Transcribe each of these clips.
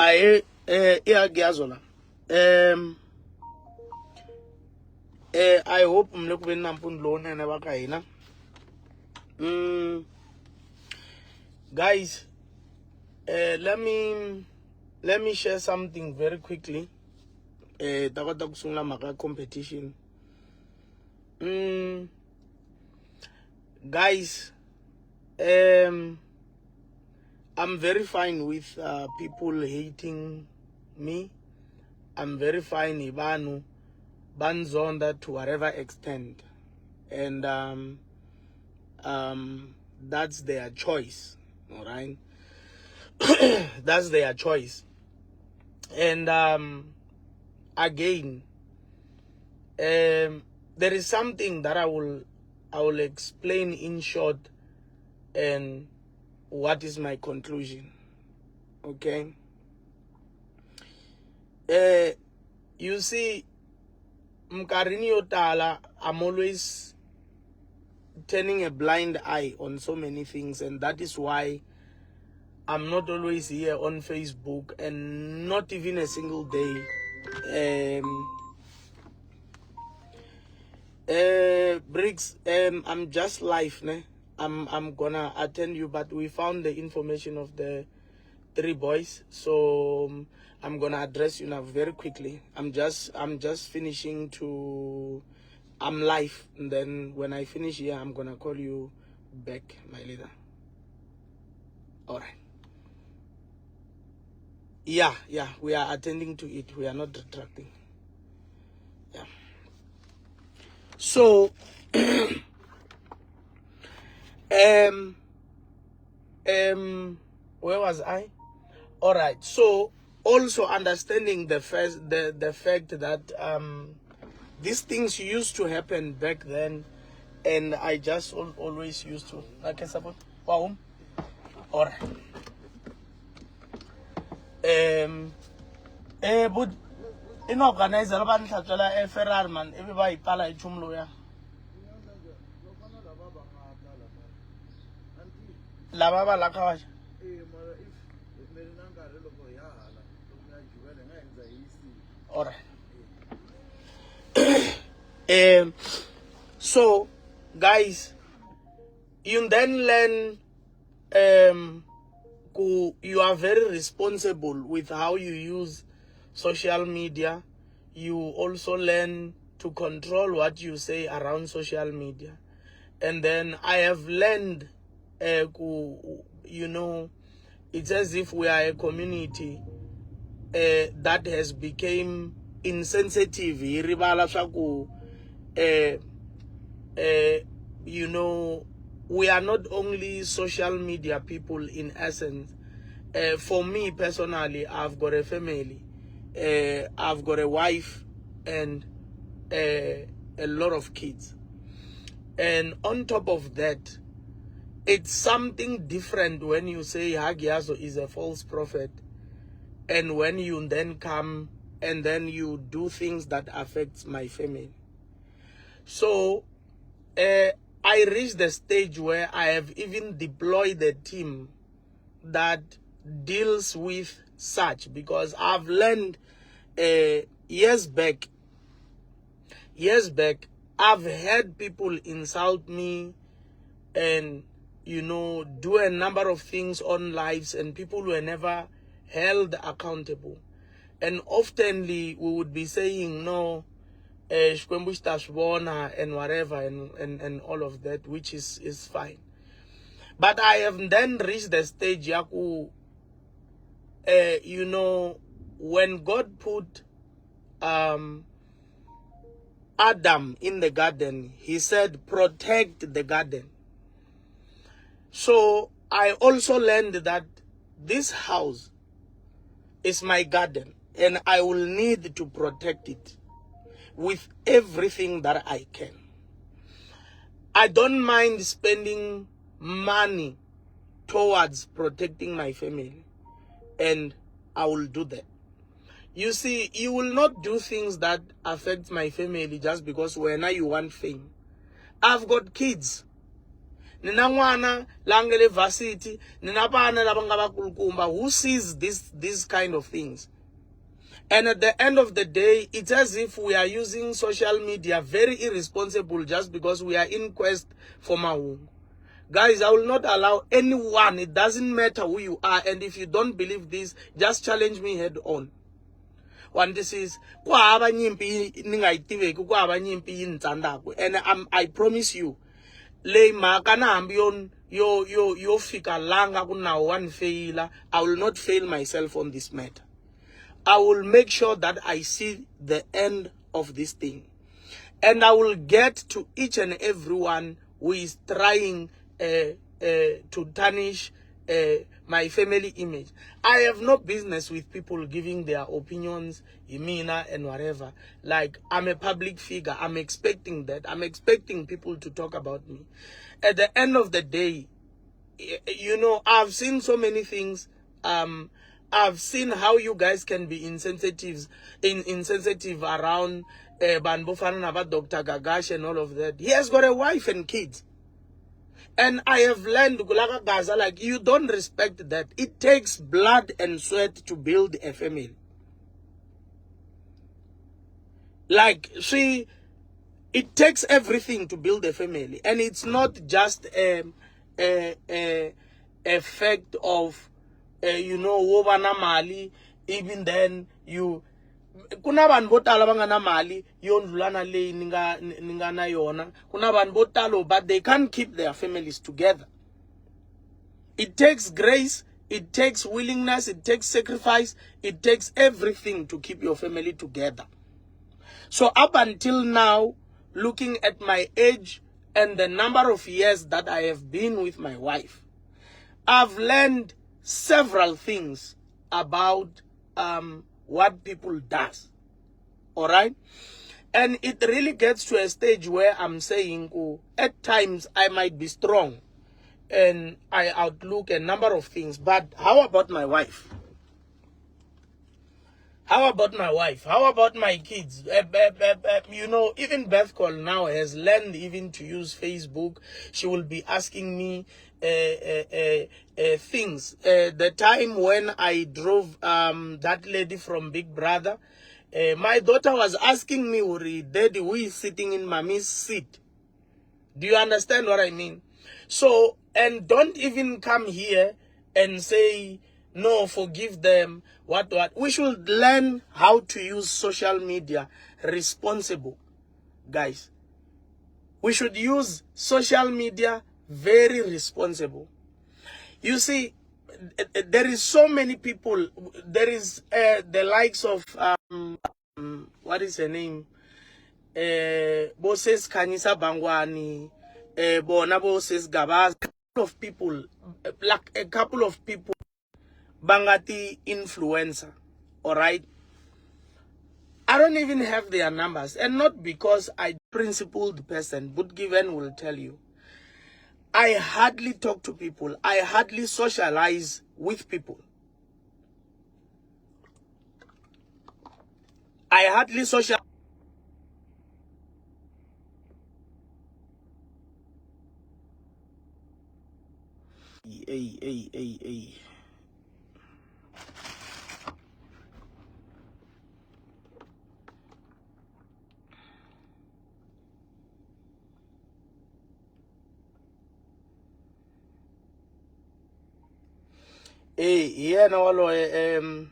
I Hagiazo. I hope mlokubeni nampundlona nabakaina. Guys, let me share something very quickly. Takota kusungula maka competition. Guys, I'm very fine with people hating me. I'm very fine ibanu banzonda to whatever extent, and that's their choice. All right. That's their choice. And again, there is something that I will explain in short, and what is my conclusion. Okay. You see, mkarini yotala, I'm always turning a blind eye on so many things, and that is why I'm not always here on Facebook, and not even a single day. Briggs, I'm just live, ne? I'm gonna attend you, but we found the information of the 3 boys, so I'm gonna address you now very quickly. I'm just finishing to. I'm live, and then when I finish here, I'm gonna call you back, my leader. All right. Yeah, we are attending to it. We are not retracting. Yeah. So, where was I? All right. So, also understanding the fact that these things used to happen back then, and I just always used to. Okay, support. Wow. All right. But in organizer abantu hlatsela Ferrari man everybody pala ichumlo ya la baba la khawaja all right. So guys, you then learn you are very responsible with how you use social media. You also learn to control what you say around social media. And then I have learned, you know, it's as if we are a community that has become insensitive. You know, we are not only social media people in essence. For me personally, I've got a family. I've got a wife and a lot of kids. And on top of that, it's something different when you say Hagiazo is a false prophet, and when you then come and then you do things that affects my family. So I reached the stage where I have even deployed a team that deals with such, because I've learned years back, I've had people insult me and, you know, do a number of things on lives, and people were never held accountable. And oftenly we would be saying no, and whatever, and all of that, which is fine. But I have then reached the stage, Yaku, you know, when God put Adam in the garden, he said, protect the garden. So I also learned that this house is my garden, and I will need to protect it with everything that I can. I don't mind spending money towards protecting my family, and I will do that. You see, you will not do things that affect my family just because when you want fame. I've got kids. nina n'wana langele varsity, nina vana lava nga vakulukumba who sees these kind of things. And at the end of the day, it's as if we are using social media very irresponsible just because we are in quest for mahungu. Guys, I will not allow anyone, it doesn't matter who you are, and if you don't believe this, just challenge me head on. One, this is, and I promise you, yo fika langa kuna one failure, I will not fail myself on this matter. I will make sure that I see the end of this thing. And I will get to each and everyone who is trying to tarnish my family image. I have no business with people giving their opinions, Imina and whatever. Like, I'm a public figure. I'm expecting that. I'm expecting people to talk about me. At the end of the day, you know, I've seen so many things. I've seen how you guys can be insensitive around Banbofana about Dr. Gagash and all of that. He has got a wife and kids. And I have learned, Gaza, like, you don't respect that. It takes blood and sweat to build a family. Like, see, it takes everything to build a family. And it's not just a effect of, you know, wobana mali, even then you kuna vanhu vo tala va nga na mali yo ndlulana leyi ni nga na yona. Kuna vanhu vo tala, but they can't keep their families together. It takes grace, it takes willingness, it takes sacrifice, it takes everything to keep your family together. So up until now, looking at my age and the number of years that I have been with my wife, I've learned several things about what people does. All right? And it really gets to a stage where I'm saying, oh, at times I might be strong and I outlook a number of things. But how about my wife? How about my wife? How about my kids? You know, even Beth Call now has learned even to use Facebook. She will be asking me things. The time when I drove that lady from Big Brother, my daughter was asking me, Uri, Daddy, who is sitting in mommy's seat? Do you understand what I mean? So, and don't even come here and say, no, forgive them, what. We should learn how to use social media responsible, guys. We should use social media very responsible. You see, there is so many people. There is the likes of, what is her name? Bosses Kanisa Bangwani, Bona Bosses Gabaz, a couple of people, Bangati influencer, all right? I don't even have their numbers, and not because I principled person, but given will tell you. I hardly talk to people. I hardly socialize with people. I hardly socialize. Hey. Yeah, no, I'm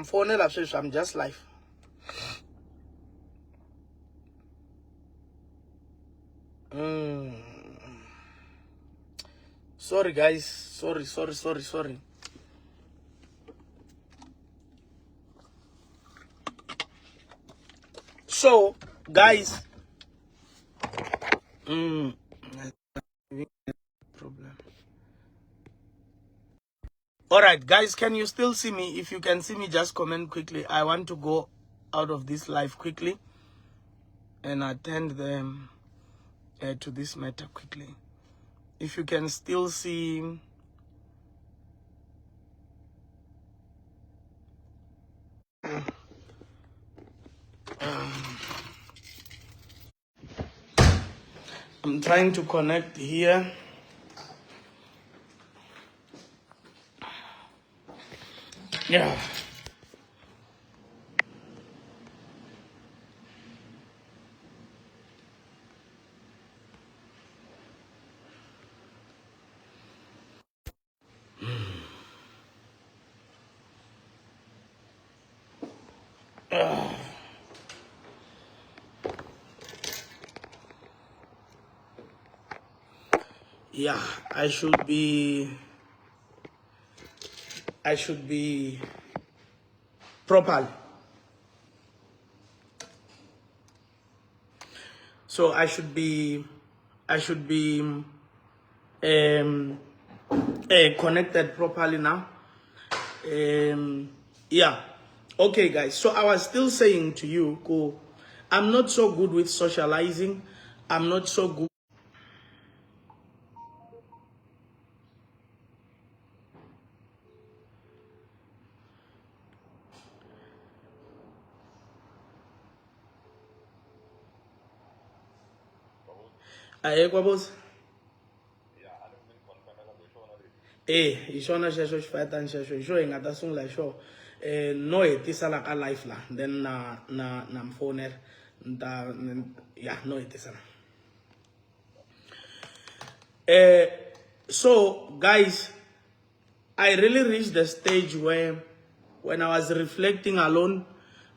phoning up, I'm just live. Sorry, guys. Sorry. So, guys, problem. All right, guys, can you still see me? If you can see me, just comment quickly. I want to go out of this live quickly and attend them to this matter quickly. If you can still see, I'm trying to connect here. Yeah. Yeah, I should be properly. So I should be connected properly now. Yeah. Okay, guys. So I was still saying to you, cool. I'm not so good with socializing. I'm not so good. Kwabos? Ishona shesho shifata shesho isho ingata sungla sho no etisala ka life la then na mfoner nta yeah no etisala. So guys, I really reached the stage where when I was reflecting alone,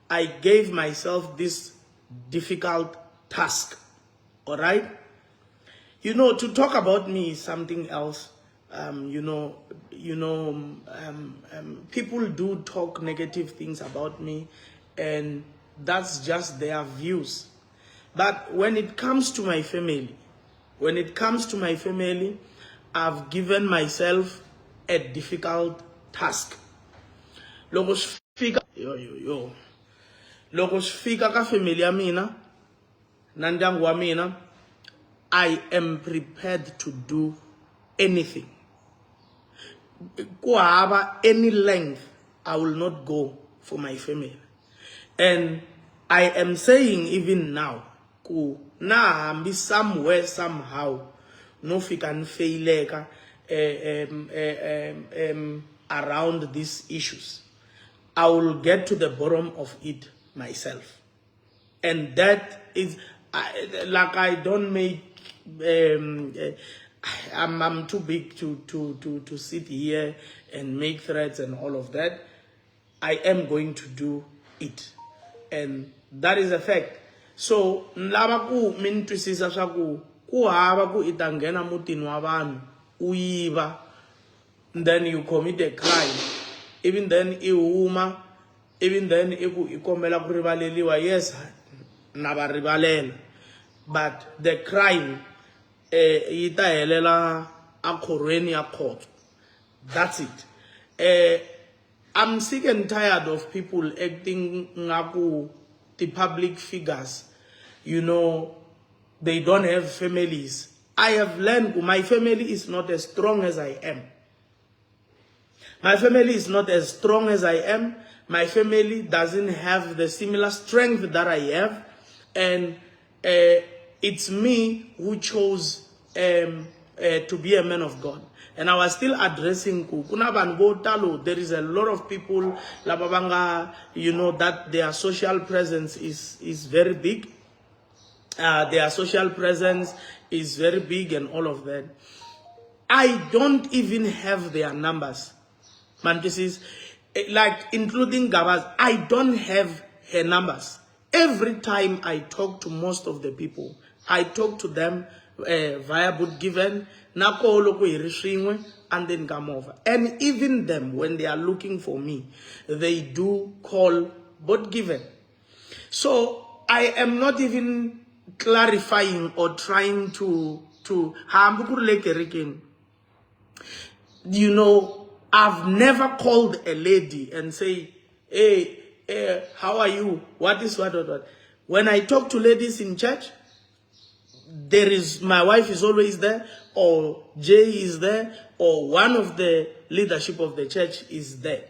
I gave myself this difficult task. All right? You know, to talk about me is something else. People do talk negative things about me, and that's just their views. But when it comes to my family, I've given myself a difficult task. Loko sifika ka family ya mina, na ndyangu wa mina, I am prepared to do anything. Kuhava any length, I will not go for my family. And I am saying even now, na hambi somewhere somehow, no fikan faileka around these issues. I will get to the bottom of it myself. And that is like I don't make I'm too big to sit here and make threats and all of that. I am going to do it, and that is a fact. So lava ku mintwisisa swaku ku hava ku itangena mutini wa vanhu uyiva, then you commit a crime, even then ihuma, even then iku ikomela ku rivaleliwa, yes na va rivalela, but the crime ita helela a khorweni ya khotso. That's it. I'm sick and tired of people acting ngaku the public figures. You know, they don't have families. I have learned my family is not as strong as I am. My family is not as strong as I am. My family doesn't have the similar strength that I have. And it's me who chose to be a man of God. And I was still addressing there is a lot of people, you know, that their social presence is very big. Their social presence is very big and all of that. I don't even have their numbers. Man, this is like including Gabas. I don't have her numbers. Every time I talk to most of the people, I talk to them via boot given, and then come over. And even them, when they are looking for me, they do call boot given. So I am not even clarifying or trying to you know, I've never called a lady and say, hey, how are you? What is what? When I talk to ladies in church, my wife is always there, or Jay is there, or one of the leadership of the church is there.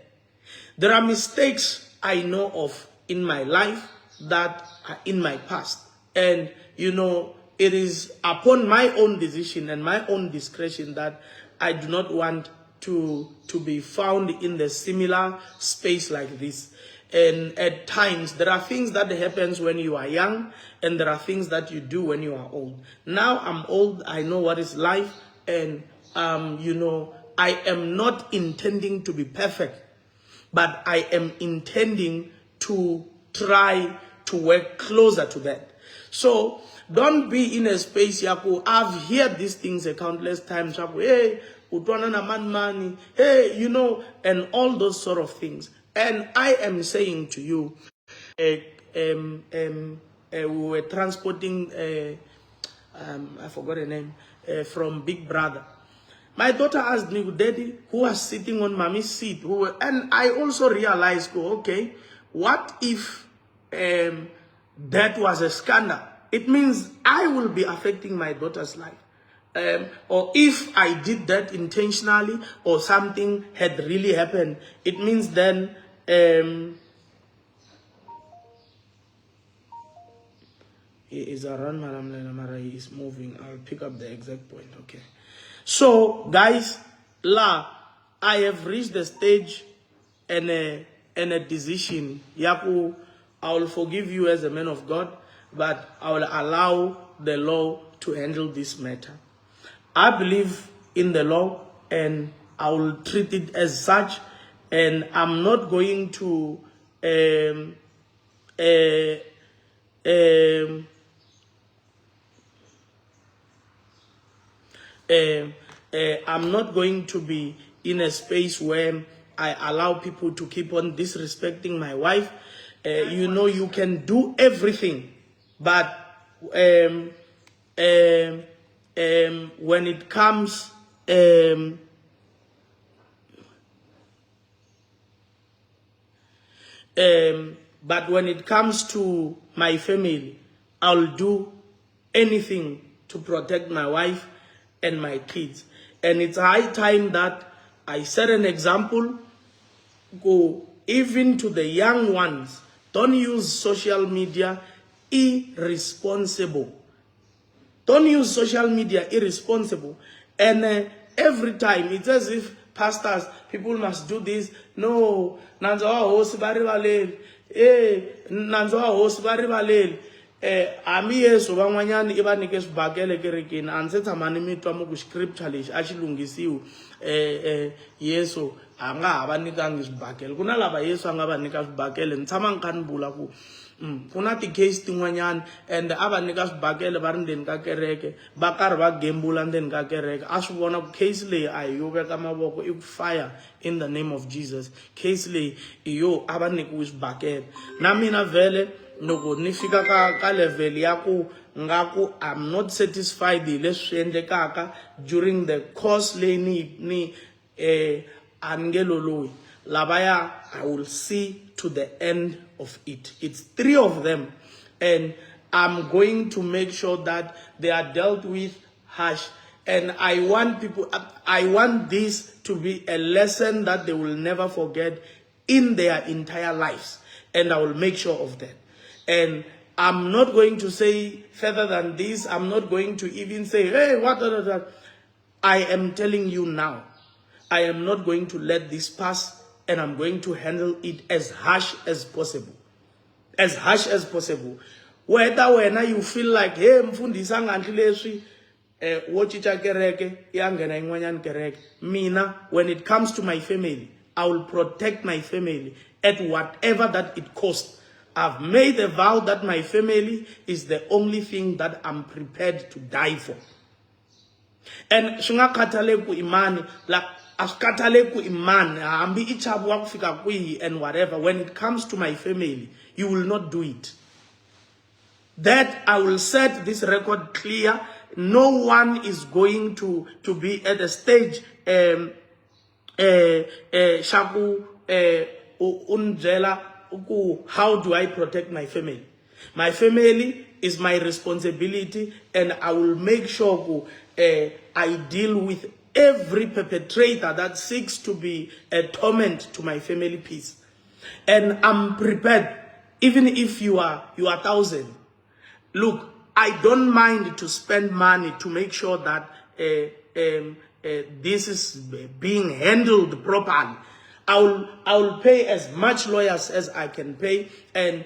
There are mistakes I know of in my life that are in my past. And, you know, it is upon my own decision and my own discretion that I do not want to be found in the similar space like this. And at times, there are things that happens when you are young, and there are things that you do when you are old. Now I'm old, I know what is life, and you know, I am not intending to be perfect, but I am intending to try to work closer to that. So don't be in a space yaku. I've heard these things a countless times. Hey, utwana na money. Hey, you know, and all those sort of things. And I am saying to you, we were transporting, I forgot the name, from Big Brother. My daughter asked me, Daddy, who was sitting on mommy's seat? And I also realized, okay, what if that was a scandal? It means I will be affecting my daughter's life. Or if I did that intentionally or something had really happened, it means then he is around Madam Mara, he is moving. I'll pick up the exact point. Okay. So guys, I have reached the stage and a decision. Yaku, I will forgive you as a man of God, but I will allow the law to handle this matter. I believe in the law and I will treat it as such, and I'm not going to I'm not going to be in a space where I allow people to keep on disrespecting my wife. You know, you can do everything, but when it comes but when it comes to my family, I'll do anything to protect my wife and my kids. And it's high time that I set an example. Go even to the young ones. Don't use social media irresponsible. Don't use social media irresponsible. And every time it's as if pastors, people must do this. No, nanzoa hosi bari baleli. Nanzoa hosi bari baleli. Ami yeso van'wanyani I va nike swibakele kerekeni a ndzi tshama ni mitwa mu ku scripture lexi a xi lunghisiwi yeso a nga ha va nikangi swibakele. Ku na lava yesu a nga va nyika swibakele. Ni tshama ni kha ni vula ku ku na ti-case tin'wanyani and a va nyika swibakele va ri ndzeni ka kereke va karhi va gembula ndzeni ka kereke. A swi vona ku case leyi a hi yo veka mavoko I ku fire in the name of Jesus. Case leyi I yo a va nyikiwi swibakele. Na mina vele loko ni fika ka level ya ku ngaku I'm not satisfied hi leswi endlekaka during the course leyi ni angeloloyi lavaya I will see to the end of it. It's 3 of them, and I'm going to make sure that they are dealt with harsh. And I want this to be a lesson that they will never forget in their entire lives, and I will make sure of that. And I'm not going to say further than this. I'm not going to even say, hey, what? I am telling you now, I am not going to let this pass, and I'm going to handle it as harsh as possible. As harsh as possible. Whether when you feel like, hey, mfundisa ngandli leswi wochicha kereke yangena in'wanyana kereke. Mina, when it comes to my family, I will protect my family at whatever that it costs. I've made a vow that my family is the only thing that I'm prepared to die for. And shungakatale ku imani, like askatale ku imani, ambi ichabu kufika kwi and whatever. When it comes to my family, you will not do it. That I will set this record clear. No one is going to be at a stage shaku unjela. How do I protect my family? My family is my responsibility, and I will make sure I deal with every perpetrator that seeks to be a torment to my family peace. And I'm prepared, even if you are 1,000. Look, I don't mind to spend money to make sure that this is being handled properly, I'll pay as much lawyers as I can pay, and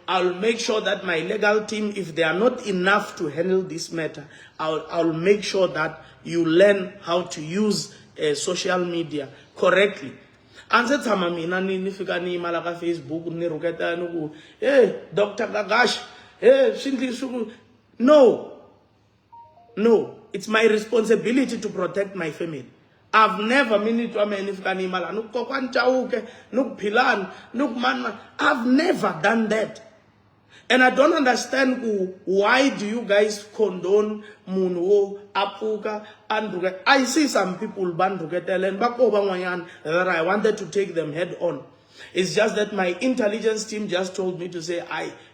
I'll make sure that my legal team, if they are not enough to handle this matter, I'll make sure that you learn how to use social media correctly. Anse tshama mina ni fika ni imala ka Facebook ni ruketa nuku, hey Dr. Gagash, hey shindli suku. No, it's my responsibility to protect my family. I've never I've never done that. And I don't understand why do you guys condone Munwo, Apuka, and I see some people that I wanted to take them head on. It's just that my intelligence team just told me to say,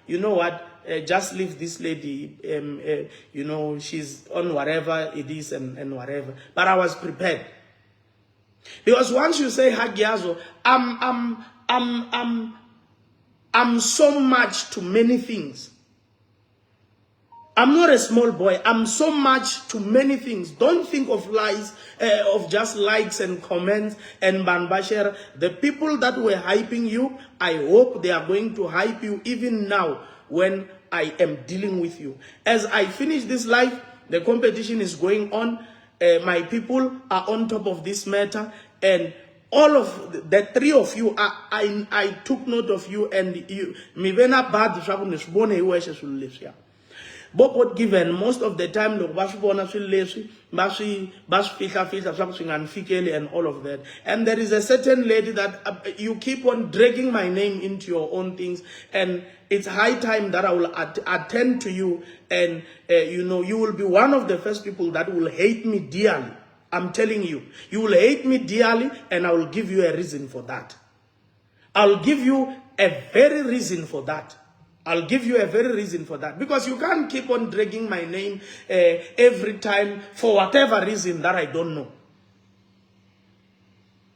you know what, just leave this lady, she's on whatever it is and whatever. But I was prepared. Because once you say Hagiazo, I'm so much to many things. I'm not a small boy. I'm so much to many things. Don't think of lies, of just likes and comments and banbasher. The people that were hyping you, I hope they are going to hype you even now when I am dealing with you. As I finish this live, the competition is going on. My people are on top of this matter, and all of the three of you, I took note of you, and you. But given most of the time, and all of that. And there is a certain lady that you keep on dragging my name into your own things, and it's high time that I will attend to you, and you will be one of the first people that will hate me dearly. I'm telling you, you will hate me dearly, and I will give you a reason for that. I'll give you a very reason for that. I'll give you a very reason for that. Because you can't keep on dragging my name every time for whatever reason that I don't know.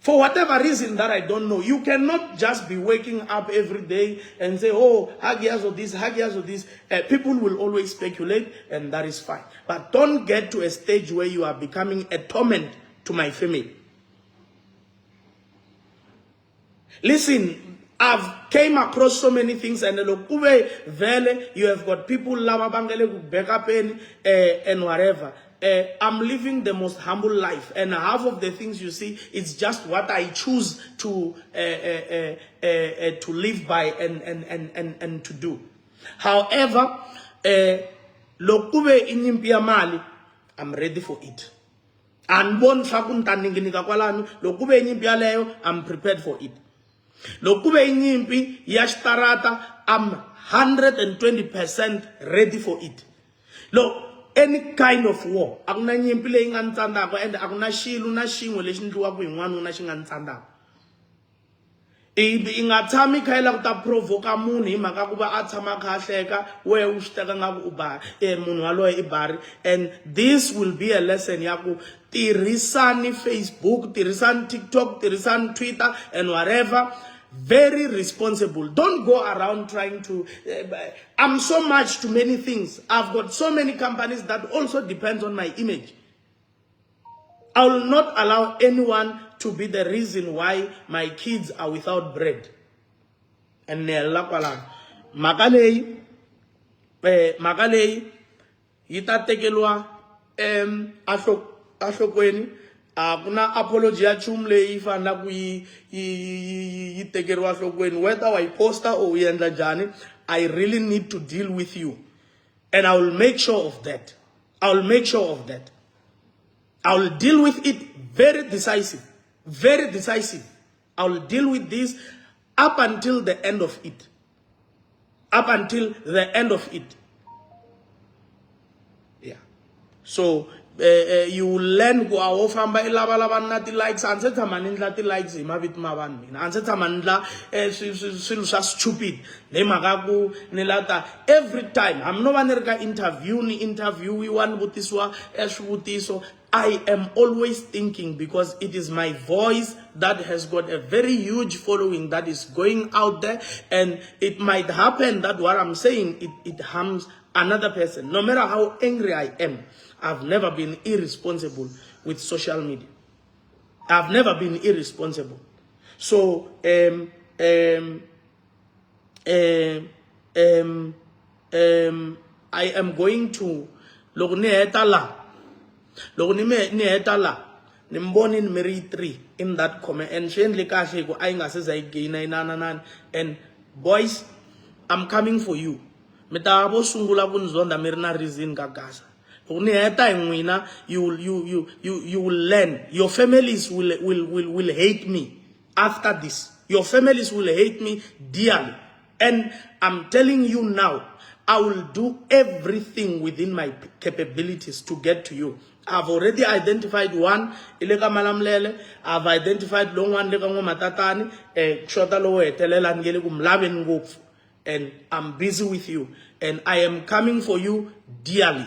For whatever reason that I don't know. You cannot just be waking up every day and say, oh, Hagiazo this, Hagiazo this. People will always speculate, and that is fine. But don't get to a stage where you are becoming a torment to my family. Listen, I've came across so many things, and you have got people and whatever. I'm living the most humble life, and half of the things you see, it's just what I choose to live by and to do. However, I'm ready for it. I'm prepared for it. Lokube inyimpi yashtarata, I'm 120% ready for it. Any kind of war, akuna nyimpi le ingantsandako, and akuna shilu na shingwe leshindluwa kuinwanu na shingantsandako. Ingatami kaila kuta provoka muni makakuba atama kahleka we ushtaka ngaku uba munu walo ibari, and this will be a lesson yaku tirisani Facebook, tirisani TikTok, tirisani Twitter and whatever. Very responsible. Don't go around trying to I'm so much to many things. I've got so many companies that also depend on my image. I will not allow anyone to be the reason why my kids are without bread. And Magalei ita tekelwa ashokweni kuna apology ya chumle ifana yitekelwa ashokweni, whether I poster or uyenda jani, I really need to deal with you, and I will make sure of that. I will make sure of that. I will deal with it very decisive. Very decisive. I will deal with this up until the end of it. Up until the end of it. Yeah. So you will learn go awofamba ilaba nati likes ansetha manindla ti likes imabit maban mina ansetha manindla silusha stupid nemakaku nelata every time I'm no one interview one butiswa esbutiso. I am always thinking, because it is my voice that has got a very huge following that is going out there, and it might happen that what I'm saying, it harms another person. No matter how angry I am, I've never been irresponsible with social media. I've never been irresponsible. So I am going to loko ni heta la nimboni nimeri 3 in that comment and shendle kahle ku ayinga seza igaina inana and boys, I'm coming for you. Mita bo sungula kunzonda mirina reason kagasa. You will learn. Your families will hate me after this. Your families will hate me dearly. And I'm telling you now, I will do everything within my capabilities to get to you. I've already identified one, Ilega Malamlele. I've identified long one, Legango Matatani, Shotalo, Telela Ngele Gumlaven Guf. And I'm busy with you. And I am coming for you dearly.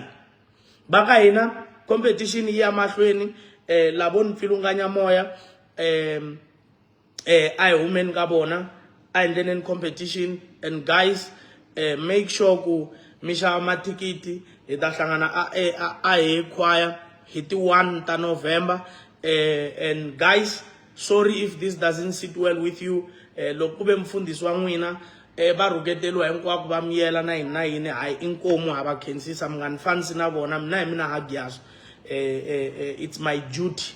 Baka ina competition ya mahlweni labon filunganya moya I women kabona and then in competition, and guys make sure ku misha matikiti idahlangana a choir hit 1 November and guys, sorry if this doesn't sit well with you. Lokube mfundiswa nwina baruketelwa hinkwako va miyela na hina yini hayi inkomo hava khensisa mngani fansi na vona mina Hagiazo. It's my duty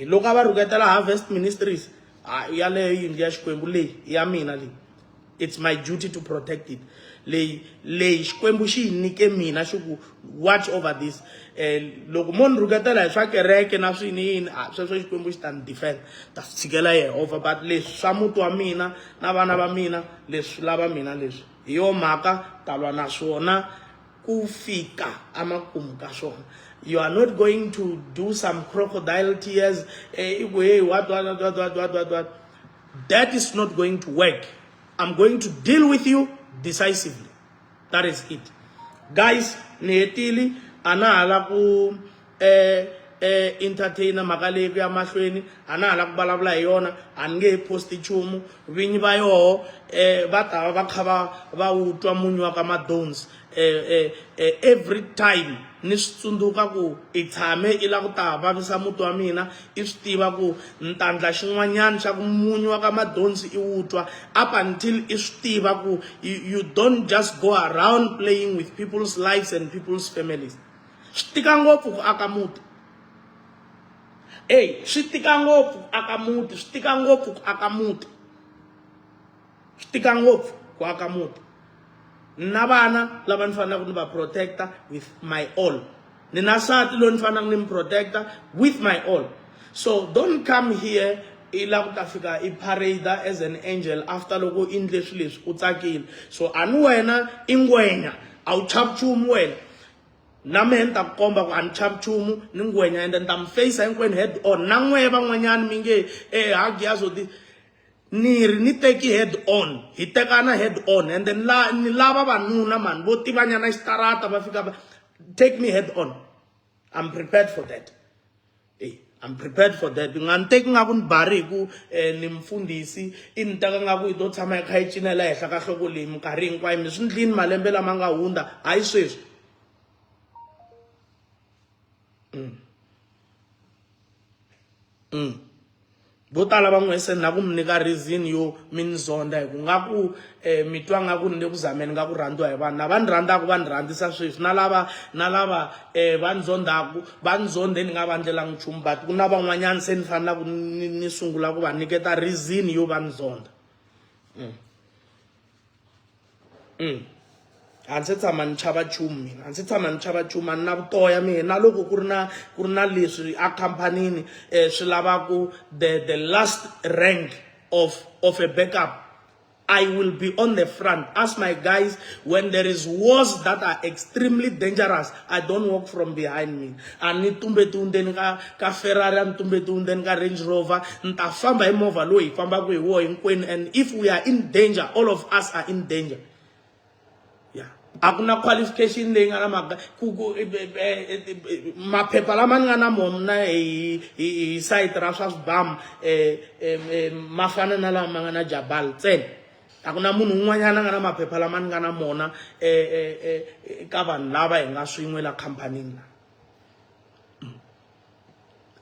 loko va ruketela Harvest Ministries yaleyo yindlu ya Xikwembu leyi ya mina leyi. It's my duty to protect it. Leyi Xikwembu xi nyike mina xi ku watch over this. Loko munhu ruketela hi swa kereke na swini yini sweswo Xikwembu xi ta ni defend ta tshikela Yehova, but leswi swa muti wa mina na vana va mina leswi lava mina leswi hi yo mhaka talwa na swona ku fika amakumu ka swona. You are not going to do some crocodile tears. What. That is not going to work. I'm going to deal with you decisively. That is it. Guys, nietili anala ku entertainer makaleki ya mahlweni anala ku balavula yona ange posti chumu vinyi va yoho va ta va khava va utwa munyu wa ka madons every time ni switsundzuka ku itshame ila ku ta vavisa muti wa mina I switiva ku ntandla xin'wanyana xa ku munyu wa ka madonsi I utwa up until I switiva ku you don't just go around playing with people's lives and people's families. Switika ngopfu ku aka muti. Switika ngopfu ku aka muti, switika ngopfu ku aka muti. Switika ngopfu ku aka muti. Na vana lava ni fanele ku ni va protector with my all. Ni na nsati lo ni fanele ni protector with my all. So don't come here ila ku ta fika I parade as an angel after loko indle swilo leswi u tsakile. So ani wena I ngwenya a wu chavi nchumu wena. Na me ta komba ku ani chavi nchumu ni ngwenya and then ta mi face hinkwenu head on. Na n'we van'wanyana mi nge Hagiazo niri ni teki head on, hi tekana head on, and then ni lava vanuna man vo tivanyana xitarata va fika take me head on. I'm prepared for that. I'm prepared for that. Ngani teki ngaku ni bariku ni mfundisi I ni teka ngaku I to tshama hi kha hi cinela henhla ka nhloko leyi minkarhi hinkwayo mi swi ndlini malembe lama nga hundza hayi sweswi. Botala bangwe se na ku mnika reason yo minzonda hi ku ngaku mitwa ngaku ni le ku zameni nga ku rhandiwa hi vanhu lava ni rhandaku va ni rhandzisa sweswi na lava va nzondaku va nzonde ni nga va ndlelangi nchumu but ku na van'wanyana se ni fanela ku ni sungula ku va niketa reason yo va nzonda. Anse tshama ni chava nchumu mina, anse tshama ni chava nchumu ani na vutoya mina na loko ku ri na leswi a khampanini swi lavaku the last rank of a backup, I will be on the front. Ask my guys, when there is wars that are extremely dangerous, I don't walk from behind me. Ani tumbe tundeni ka Ferrari, ani tumbe tundeni ka Range Rover, nta famba hi movha loyi famba ku hi wo hinkwenu, and if we are in danger, all of us are in danger. Akuna qualification leyi nga na maphepha lama ni nga na mona hi site ra swa swibam ma fana na lama nga na Jabal ntsena. Akuna munhu un'wanyana nga na maphepha lama ni nga na mona ka vanhu lava hi nga swin'we la company la.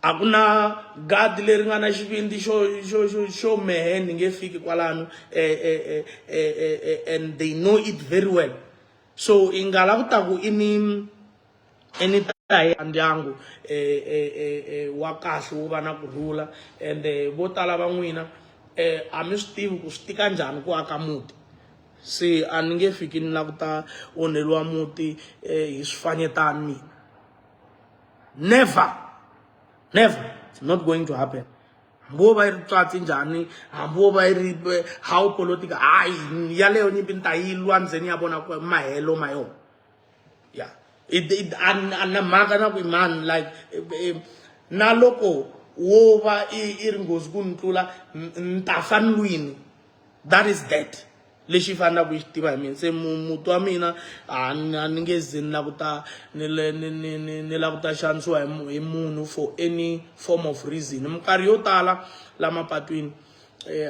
akuna God leri nga na xivindi xo mehe ni nge fiki kwalano and they know it very well. So ingala ku ta ku ini tahi ndyangu wa kahle wo va na kurhula and vo tala va n'wina a mi swi tivi ku swi tika njhani ku aka muti. Se a ni nge fiki ni la ku ta onheriwa muti hi swifanyetana mina. Never. It's not going to happen. Hambo ba ri tswatsi njhani, hambo ba ri how politica hayi yaleyo nyimpi ni ta yi lwa ndzeni ya vona ku mahelo ma yona. Yeah. Ana mhaka na ku man like na loko wo va I ri nghozi ku ni tlula ni ta fa ni lwini. That is that. Lexi fanele ku xi tiva hi mina. Se muti wa mina a ni nge zi ni la ku ta ni la ku ta xanisiwa hi munhu for any form of reason. Minkarhi yo tala la mapatwini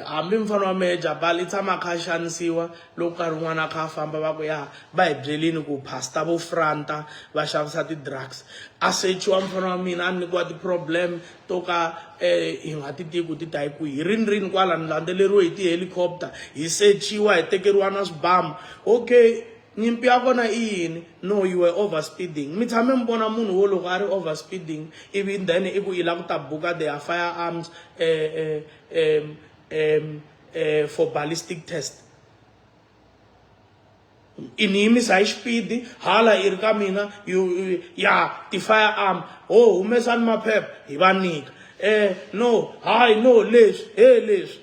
hambi mfana wa mehe Jabal I tshama kha xanisiwa loko nkarhi wun'wana kha famba va ku ya va hi byelini ku pastor vo franta va xavisa ti-drugs. A sechiwa mfana wa mina a nyikiwa ti-problem to ka hi nga ti tivi ku ti ta hi kwihi. Hi rini kwala ni landzeleriwe hi ti-helicopter hi sechiwa hi tekeriwa na swibamu. Okay, nyimpi ya kona I yini? No, you were overspeeding. Mi tshame mi vona munhu wo loko a ri overspeeding ivi then I ku I la ku ta buka their firearms for ballistic test. Inimisa hi xipidi hala I ri ka mina ya ti firearm humesani maphepha hi va nyika. No, hayi no leswi leswi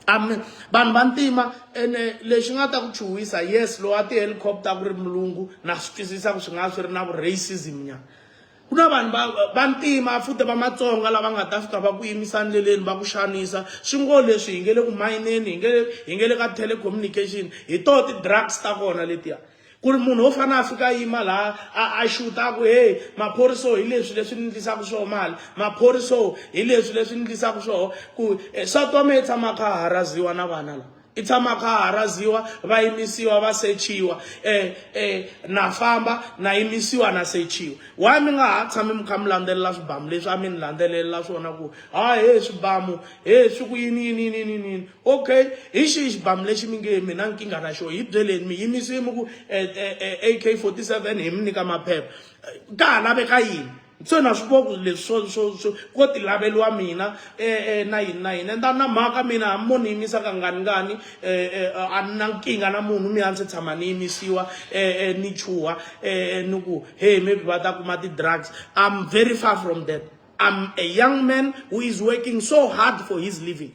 vanhu va ntima ene lexi nga ta ku chuhisa yes lo a ti-helicopter ku ri mulungu na swi twisisa ku swi nga swi ri na vu-racism nyana. Ku na vanhu va ntima futhi va matsonga lava nga ta fika va ku yimisa ndleleni va ku xanisa. Swi ngo leswi hi nge le ku mayineni hi nge le ka telecommunication hi to ti-drugs ta kona letiya. Ku ri munhu wo fana a fika yima laha a xuta ku hey maphoriso hi leswi ni ndlisaka swoho mali, maphoriso hi leswi ni ndlisaka swoho ku nsati wa mehe I tshama kha haraziwa na vana lava. I tshama kha haraziwa va yimisiwa va sechiwa na famba na yimisiwa na sechiwa. Why mi nga ha tshami mi kha mi landzelela swibamu leswi a mi ni landzelela swona ku swibamu swi ku yini. Okay, hi xihi xibamu lexi mi nge mina nkingha na xona hi byeleni mi yimisiwe mi ku AK-47 hi mi nyika maphepha ka ha laveka yini. So na swi vona leswi ko ti laveliwa mina na yini enda na mhaka mina mo ni yimisa ka ngani a na nkingha na munhu mi a ndzi tshama ni yimisiwa ni chuha ni ku hey maybe va ta kuma ti-drugs. I'm very far from that. I'm a young man who is working so hard for his living.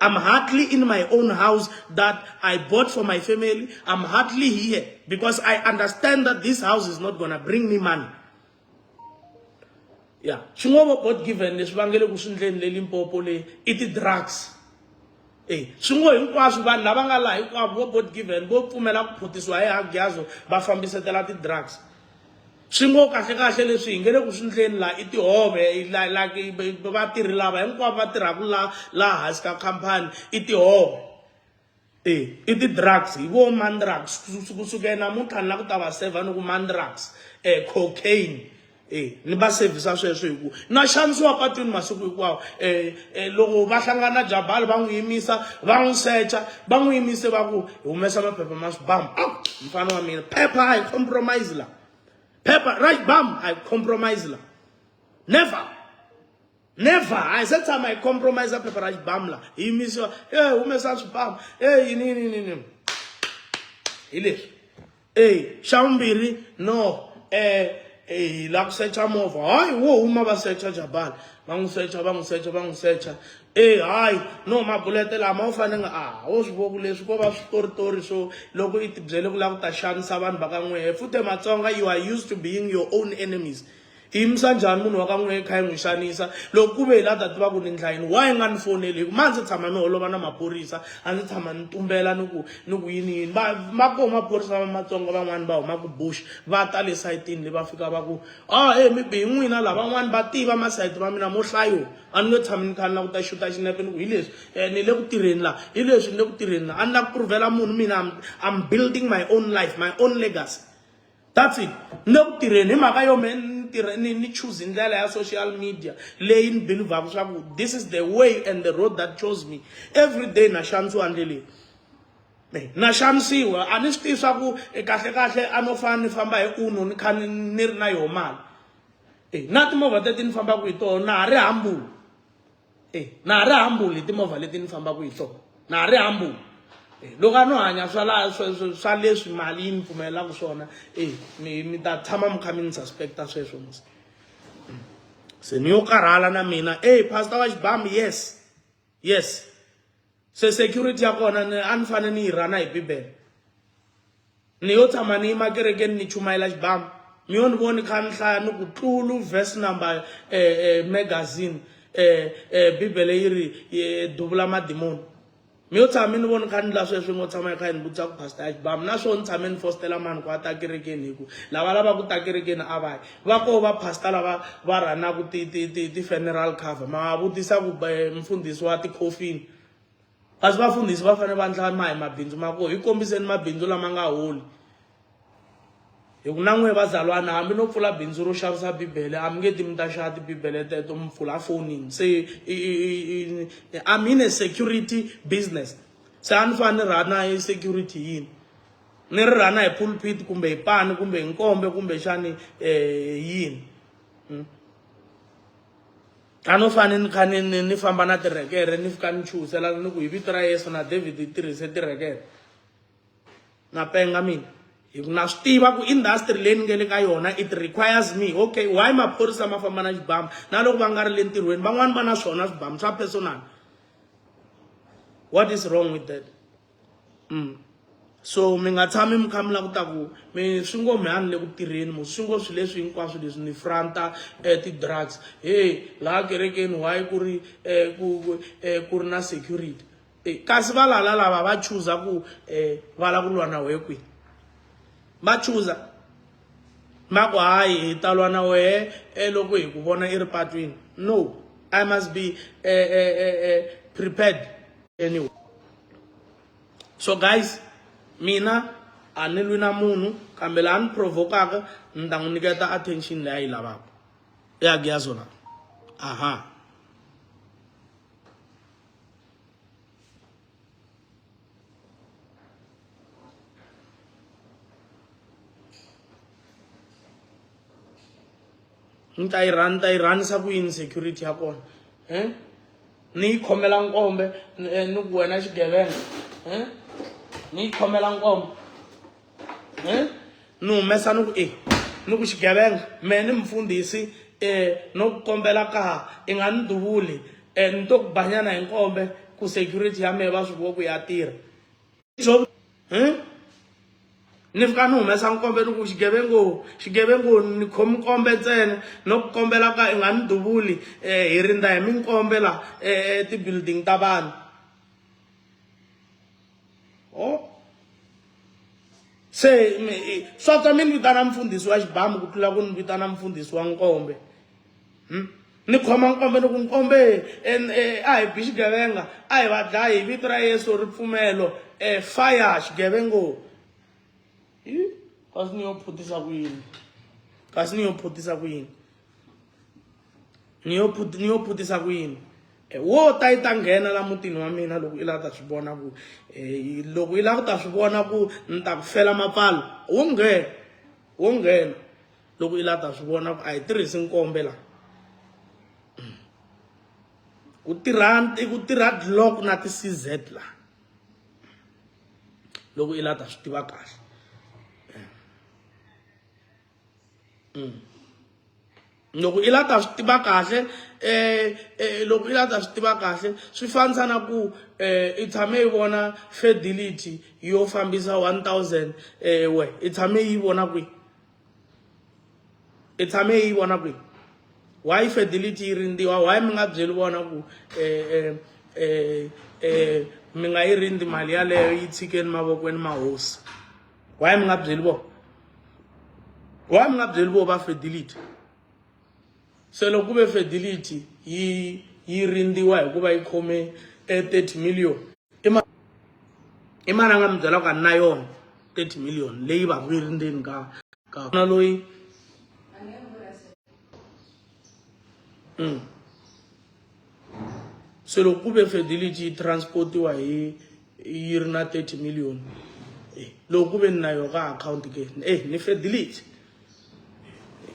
I'm hardly in my own house that I bought for my family. I'm hardly here because I understand that this house is not gonna bring me money. Yeah, swin'wana God given leswi vangele ku swindleni le Limpopo le I ti-drugs. Swin'wana hinkwaswo vanhu lava nga laha hinkwavo vo God given vo pfumela ku phutisiwa hi Hagiazo va fambisetela ti-drugs. Swin'wana kahle leswi hi nge le ku swindleni laha I tihove like vatirhi lava hinkwavo va tirhaka laha hansi ka khampani I tihove. I ti-drugs hi vo man drugs kusukela namuntlha ni la ku ta va serva ni ku man drugs cocaine. Ni ba service sweswo hi ku na xanisiwa patwini masiku hinkwawo loko va hlangana na Jabal va n'wi yimisa va n'wi secha va n'wi yimise va ku humesa maphepha ma swibamu. Mfana wa mina phepha a hi compromise la phepha right bam I compromise la never I said time I compromise a phepha ra xibamu la hi yimisiwa humesa swibamu yini hi leswi xa vumbirhi no la ku secha movha hayi wo huma va secha Jabal va n'wi secha hayi no mabulete lama u fanele wo swi voku leswi ko va switoritori swo loko I ti byele ku la ku ta xanisa vanhu va ka n'wehe futhi matsonga you are used to being your own enemies. I yimisa njhani munhu wa ka n'wehe kha yi n'wi xanisa loko ku ve la ta tiva ku ni ndlayini why nga ni foneli hi ku ma ndzi tshama ni holova na maphorisa a ndzi tshama ni tumbela ni ku yini ma koho maphorisa va matsonga van'wani va huma ku bush va ta le sayitini le va fika va ku maybe hi n'wina lava van'wani va tiva masayiti va mina mo hlayo a ni nge tshami ni kha ni la ku ta xuta xinepe ni ku hi leswi ni le ku tirheni la hi leswi ni le ku tirheni la a ni la ku puruvhela munhu mina I'm building my own life, my own legacy. That's it. Ni le ku tirheni hi mhaka yo ni choose indlela ya social media leyi ni believe swa ku this is the way and the road that chose me every day na xanisiwa ndleleni na xanisiwa a ni swi tivi swa ku kahle kahle a no fana ni famba hi uno ni kha ni ri na yoho mali na timovha teti ni fambaka hi tona na ha ri hambuli na ha ri hambuli timovha leti ni fambaka hi tona na ha ri hambuli loko a no hanya swa leswi mali yi ni pfumelelaka swona mi ta tshama mi kha mi ni suspecta sweswo se ni yo karhala na mina pastor wa xibambi yes se security ya kona a ni fane ni yi rana hi bibele ni yo tshama ni yima kerekeni ni chumayela xibambi mi yo ni voni kha ni hlaya ni ku tlulu verse number magazine bibele yi ri duvula madimoni mi yo tshama ni voni kha ni la sweswo ngo tshama kha ni butsa ku pastor xibambi na swo ni tshame ni fostela mani ku ata kerekeni hi ku lava ku ta kerekeni a va ko va pastor lava va ranaku ti funeral cover ma vutisa ku mfundhisi wa tikhofini kasi vafundhisi va fanele va ndla hi mabindzu ma koho hi kombiseni mabindzu lama nga holi hi ku na n'we vazalwana hambi no pfula bindzu ro xavisa bibele a mi nge ti mi ta xava tibibele teto mi pfula fonini se I'm in a security business se a ni fane ni rana hi security yini ni ri rana hi pulpit kumbe hi pani kumbe hi nkombe kumbe xani yini a no fane ni kha ni famba na tirekere ni fika ni chusela ni ku hi vito ra Yesu na David hi tirhise tirekere na penga mina hi ku na swi tiva ku industry leyi ni nge le ka yona it requires me okay why maphorisa ma famba na xibambu na loko va nga ri le ntirhweni van'wani va na swona swibambu swa personal what is wrong with that so mi nga tshami mi kha mi lava ku ta ku mi swi ngo mi hani le ku tirheni mo swi ngo swi leswi hinkwaswo leswi ni franta ti-drugs laha kerekeni why ku ri na security kasi va lava va chuza ku va lava ku lwa na wehe kwihi va chuza ma ku hayi hi ta lwa na wehe loko hi ku vona i ri patwini no I must be prepared anyway so guys mina a ni lwi na munhu kambe laha ni provokaka ni ta n'wi nyiketa attention leyi a yi lavaka i Hagiazo la aha ni ta yi ranisa ku yini security ya kona ni yi khomela nkombe ni ku wena xigevenga ni yi khomela nkombe ni humesa ni ku ni ku xigevenga me ni mfundhisi no ku kombela kaha i nga ni duvuli ni to ku banyana hi nkombe ku security ya mehe va swi vo ku ya tirha ni fika ni humesa nkombe ni ku xigevengo ni khomi nkombe ntsena no ku kombela ka i nga ni duvuli hi rindza hi minkombe la ti-building ta vanhu se swa ta mi ni vitana mfundhisi wa xibambu ku tlula ku ni vitana mfundhisi wa nkombe ni khoma nkombe ni ku nkombe a hi bi xigevenga a hi va dlayi hi vito ra Yesu ri pfumelo fire xigevengo kasi ni yo phutisa ku yini ni yo phutisa ku yini wo ta yi ta nghena la mutini wa mina loko i lava ta swi vona ku loko i lava ku ta swi vona ku ni ta ku fela mapfalo wo nghena loko i lava ta swi vona ku a hi tirhisi nkombe la ku tirha Glock na ti-CZ la loko i lava ta swi tiva kahle loko i lava ta swi tiva kahle loko i lava ta swi tiva kahle swi fanisa na ku i tshame yi vona fidelity yo fambisa 1000 we i tshame yi vona kwihi why fidelity yi rindziwa why mi nga byeli vona ku mi nga yi rindzi mali yaleyo yi tshikeni mavokweni ma hosi why mi nga byeli vona va fidelity se loko ku ve fidelity yi rindziwa hikuva yi khome 30 million i mani a nga mi byela ku a ni na yona 30 million leyi va ku yi ri ndzeni ka na loyi So loko ku ve fidelity transportiwa hi yi ri na 30 million loko ku ve ni na yo ka account ke ni fidelity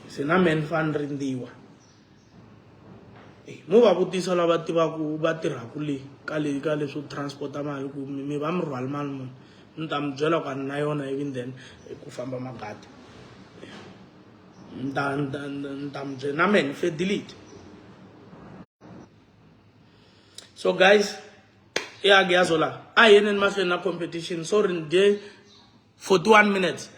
se na man fan rindiwa mo va vutisa lava tivaku va tirhaku le ka leswo transporta mali ku mi va mi rhwala mali muni ni ta mi byela ku na yona even then ku famba magadi ni ta mi byela na man fidelity. So guys, Hagiazo la. I Enelo na competition. Sorry, day 41 minutes.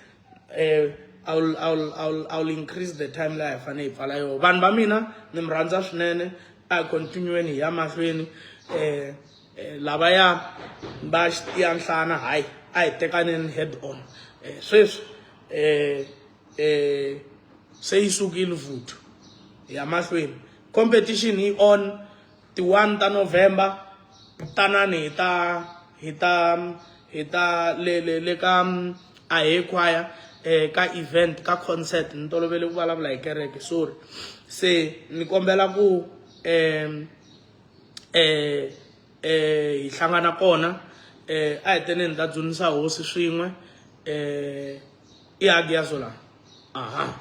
I'll increase the time life and if alayo. Ban bamina nimranza snene. I continue ni yamafini. Labaya bash tiang sana hai. I take an head on. Swiss. Say sugil food. Yamafini. Competition he on. The 1 November, tanani hita le ka ae choir ka event ka concert ntolovele ku vulavula hi kereke sorry se ni kombela ku hi hlangana kona a hi tene ni ta dzunisa hosi swin'we i Hagiazo la aha.